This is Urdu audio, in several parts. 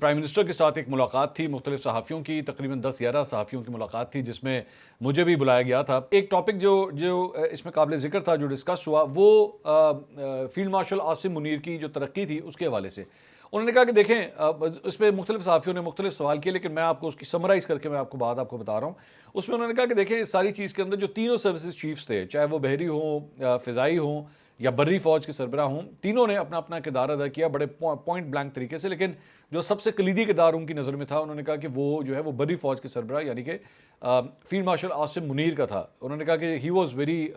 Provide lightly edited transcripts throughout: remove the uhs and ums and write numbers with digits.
پرائم منسٹر کے ساتھ ایک ملاقات تھی مختلف صحافیوں کی، تقریباً 10-11 صحافیوں کی ملاقات تھی جس میں مجھے بھی بلایا گیا تھا۔ ایک ٹاپک جو اس میں قابل ذکر تھا، جو ڈسکس ہوا، وہ فیلڈ مارشل عاصم منیر کی جو ترقی تھی اس کے حوالے سے۔ انہوں نے کہا کہ دیکھیں، اس پہ مختلف صحافیوں نے مختلف سوال کیے، لیکن میں آپ کو اس کی سمرائز کر کے میں آپ کو بتا رہا ہوں۔ اس میں انہوں نے کہا کہ دیکھیں، اس ساری چیز کے اندر جو تینوں سروسز چیفز تھے، چاہے وہ بحری ہوں، فضائی ہوں یا بری فوج کے سربراہ ہوں، تینوں نے اپنا اپنا کردار ادا کیا بڑے پوائنٹ بلینک طریقے سے، لیکن جو سب سے کلیدی کردار ان کی نظر میں تھا، انہوں نے کہا کہ وہ جو ہے وہ بری فوج کے سربراہ یعنی کہ فیلڈ مارشل عاصم منیر کا تھا۔ انہوں نے کہا کہ he was very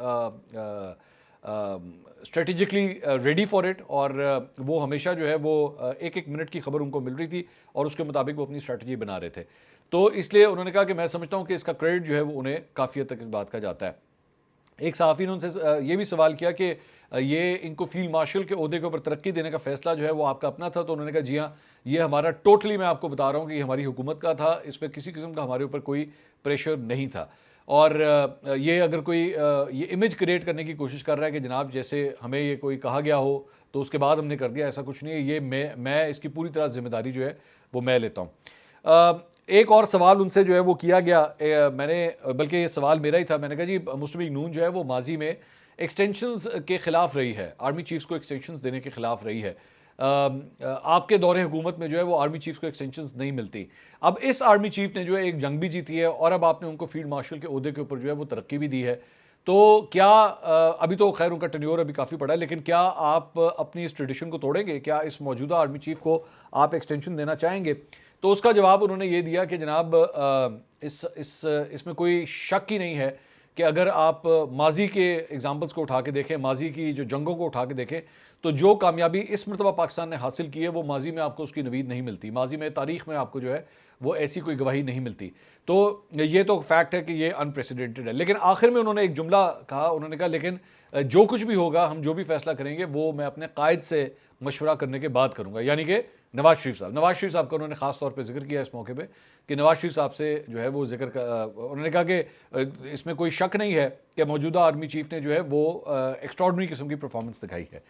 strategically ready for it, اور وہ ہمیشہ جو ہے وہ ایک ایک منٹ کی خبر ان کو مل رہی تھی اور اس کے مطابق وہ اپنی اسٹریٹجی بنا رہے تھے۔ تو اس لیے انہوں نے کہا کہ میں سمجھتا ہوں کہ اس کا کریڈٹ جو ہے وہ انہیں کافی حد تک اس بات کا جاتا ہے۔ ایک صحافی نے ان سے یہ بھی سوال کیا کہ یہ ان کو فیلڈ مارشل کے عہدے کے اوپر ترقی دینے کا فیصلہ جو ہے وہ آپ کا اپنا تھا؟ تو انہوں نے کہا جی ہاں، یہ ہمارا ٹوٹلی، میں آپ کو بتا رہا ہوں کہ یہ ہماری حکومت کا تھا، اس پہ کسی قسم کا ہمارے اوپر کوئی پریشر نہیں تھا۔ اور یہ اگر کوئی یہ امیج کریٹ کرنے کی کوشش کر رہا ہے کہ جناب جیسے ہمیں یہ کوئی کہا گیا ہو تو اس کے بعد ہم نے کر دیا، ایسا کچھ نہیں ہے۔ یہ میں اس کی پوری طرح ذمہ داری جو ہے وہ میں لیتا ہوں۔ ایک اور سوال ان سے جو ہے وہ کیا گیا، میں نے، بلکہ یہ سوال میرا ہی تھا، میں نے کہا جی مسلم لیگ نون جو ہے وہ ماضی میں ایکسٹینشنز کے خلاف رہی ہے، آرمی چیفز کو ایکسٹینشنز دینے کے خلاف رہی ہے۔ آپ کے دور حکومت میں جو ہے وہ آرمی چیفز کو ایکسٹینشنز نہیں ملتی۔ اب اس آرمی چیف نے جو ہے ایک جنگ بھی جیتی ہے اور اب آپ نے ان کو فیلڈ مارشل کے عہدے کے اوپر جو ہے وہ ترقی بھی دی ہے۔ تو کیا ابھی تو خیر ان کا ٹینیور ابھی کافی پڑا ہے، لیکن کیا آپ اپنی اس ٹریڈیشن کو توڑیں گے؟ کیا اس موجودہ آرمی چیف کو آپ ایکسٹینشن دینا چاہیں گے؟ تو اس کا جواب انہوں نے یہ دیا کہ جناب اس میں کوئی شک ہی نہیں ہے کہ اگر آپ ماضی کے ایگزامپلس کو اٹھا کے دیکھیں، ماضی کی جو جنگوں کو اٹھا کے دیکھیں، تو جو کامیابی اس مرتبہ پاکستان نے حاصل کی ہے وہ ماضی میں آپ کو اس کی نوید نہیں ملتی، ماضی میں تاریخ میں آپ کو جو ہے وہ ایسی کوئی گواہی نہیں ملتی۔ تو یہ تو فیکٹ ہے کہ یہ انپریسیڈنٹڈ ہے۔ لیکن آخر میں انہوں نے ایک جملہ کہا، انہوں نے کہا لیکن جو کچھ بھی ہوگا، ہم جو بھی فیصلہ کریں گے وہ میں اپنے قائد سے مشورہ کرنے کے بعد کروں گا، یعنی کہ نواز شریف صاحب کا انہوں نے خاص طور پہ ذکر کیا اس موقع پہ کہ نواز شریف صاحب سے جو ہے وہ انہوں نے کہا کہ اس میں کوئی شک نہیں ہے کہ موجودہ آرمی چیف نے جو ہے وہ ایکسٹراڈنری قسم کی پرفارمنس دکھائی ہے۔